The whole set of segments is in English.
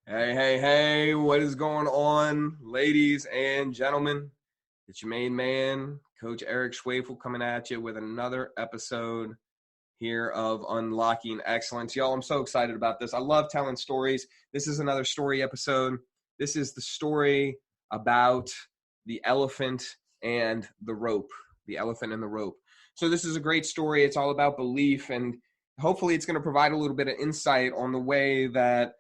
Hey, what is going on, ladies and gentlemen? It's your main man, Coach Eric Schwafel, coming at you with another episode here of Unlocking Excellence. Y'all, I'm so excited about this. I love telling stories. This is another story episode. This is the story about the elephant and the rope. The elephant and the rope. So this is a great story. It's all about belief, and hopefully it's going to provide a little bit of insight on the way that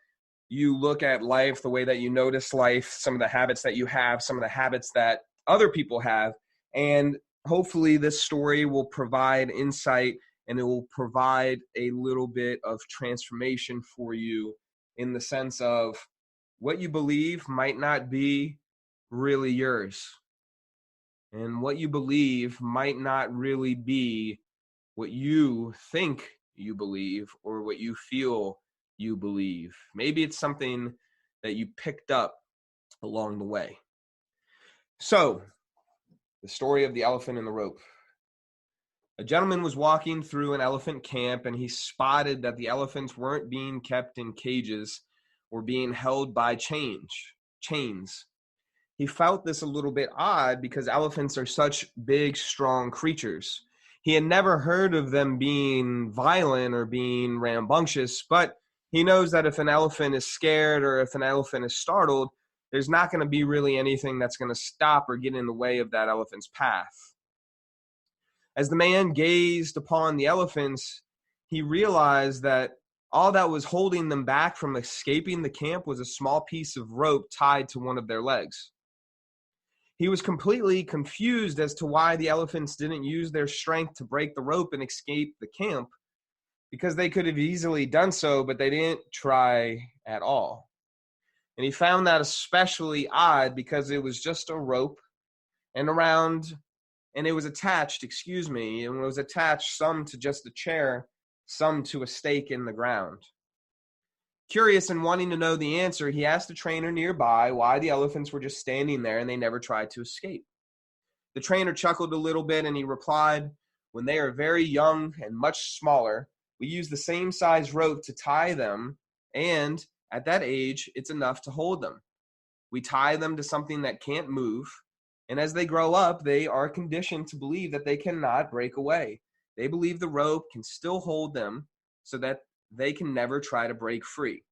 you look at life, the way that you notice life, some of the habits that you have, some of the habits that other people have. And hopefully this story will provide insight and it will provide a little bit of transformation for you in the sense of what you believe might not be really yours. And what you believe might not really be what you think you believe or what you feel you believe. Maybe it's something that you picked up along the way. So, the story of the elephant and the rope. A gentleman was walking through an elephant camp and he spotted that the elephants weren't being kept in cages or being held by chains. He felt this a little bit odd because elephants are such big, strong creatures. He had never heard of them being violent or being rambunctious, but he knows that if an elephant is scared or if an elephant is startled, there's not going to be really anything that's going to stop or get in the way of that elephant's path. As the man gazed upon the elephants, he realized that all that was holding them back from escaping the camp was a small piece of rope tied to one of their legs. He was completely confused as to why the elephants didn't use their strength to break the rope and escape the camp, because they could have easily done so, but they didn't try at all. And he found that especially odd because it was just a rope and it was attached, and it was attached some to just a chair, some to a stake in the ground. Curious and wanting to know the answer, he asked the trainer nearby why the elephants were just standing there and they never tried to escape. The trainer chuckled a little bit and he replied, "When they are very young and much smaller, we use the same size rope to tie them, and at that age, it's enough to hold them. We tie them to something that can't move, and as they grow up, they are conditioned to believe that they cannot break away. They believe the rope can still hold them so that they can never try to break free.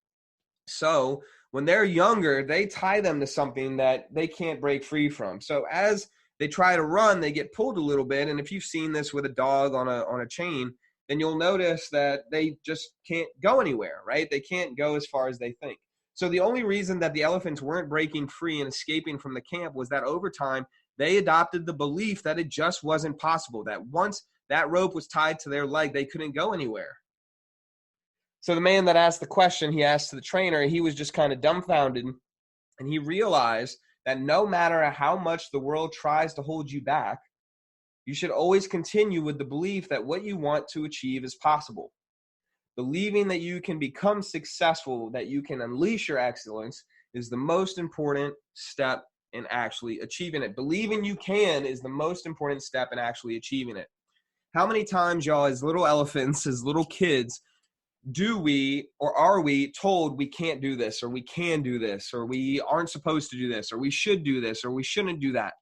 So when they're younger, they tie them to something that they can't break free from. So as they try to run, they get pulled a little bit. And if you've seen this with a dog on a chain, then you'll notice that they just can't go anywhere, right? They can't go as far as they think. So the only reason that the elephants weren't breaking free and escaping from the camp was that over time, they adopted the belief that it just wasn't possible, that once that rope was tied to their leg, they couldn't go anywhere. So the man that asked the question, he asked to the trainer, he was just kind of dumbfounded, and he realized that no matter how much the world tries to hold you back, you should always continue with the belief that what you want to achieve is possible. Believing that you can become successful, that you can unleash your excellence, is the most important step in actually achieving it. Believing you can is the most important step in actually achieving it. How many times, y'all, as little elephants, as little kids, do we or are we told we can't do this, or we can do this, or we aren't supposed to do this, or we should do this, or we shouldn't do that?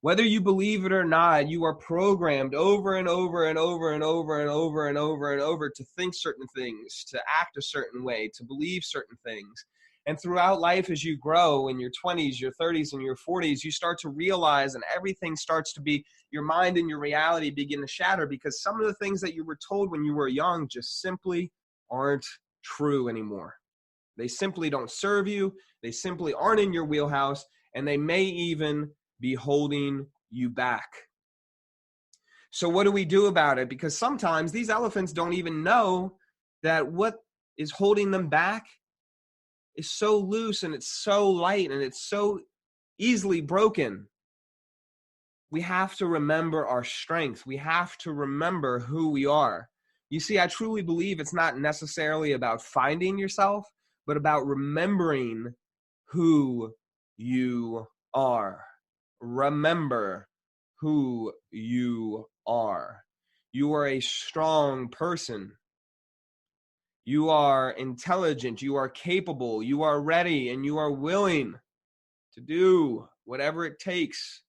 Whether you believe it or not, you are programmed over and over and over and over and over and over and over to think certain things, to act a certain way, to believe certain things. And throughout life, as you grow in your 20s, your 30s, and your 40s, you start to realize, and everything starts to be, your mind and your reality begin to shatter, because some of the things that you were told when you were young just simply aren't true anymore. They simply don't serve you. They simply aren't in your wheelhouse, and they may even be holding you back. So what do we do about it? Because sometimes these elephants don't even know that what is holding them back is so loose and it's so light and it's so easily broken. We have to remember our strength. We have to remember who we are. You see, I truly believe it's not necessarily about finding yourself, but about remembering who you are. Remember who you are. You are a strong person. You are intelligent, you are capable, you are ready, and you are willing to do whatever it takes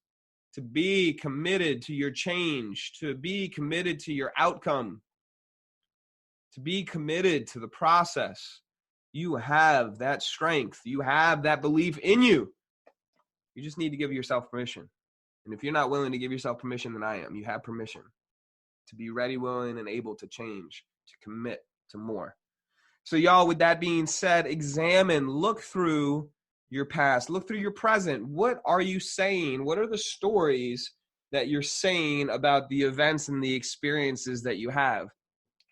to be committed to your change, to be committed to your outcome, to be committed to the process. You have that strength. You have that belief in you. You just need to give yourself permission. And if you're not willing to give yourself permission, then I am. You have permission to be ready, willing, and able to change, to commit to more. So y'all, with that being said, examine, look through your past, look through your present. What are you saying? What are the stories that you're saying about the events and the experiences that you have?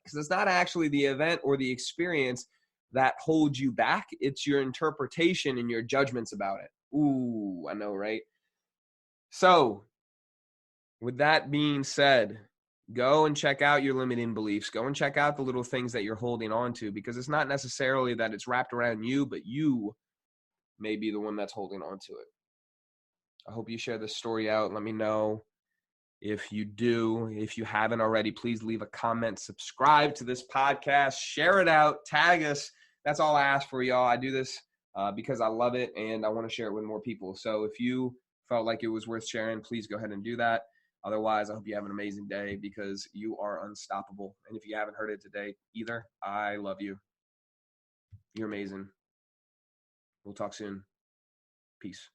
Because it's not actually the event or the experience that holds you back. It's your interpretation and your judgments about it. Ooh, I know, right? So with that being said, go and check out your limiting beliefs. Go and check out the little things that you're holding on to, because it's not necessarily that it's wrapped around you, but you may be the one that's holding on to it. I hope you share this story out. Let me know if you do. If you haven't already, please leave a comment, subscribe to this podcast, share it out, tag us. That's all I ask for, y'all. I do this because I love it and I want to share it with more people. So if you felt like it was worth sharing, please go ahead and do that. Otherwise, I hope you have an amazing day, because you are unstoppable. And if you haven't heard it today either, I love you. You're amazing. We'll talk soon. Peace.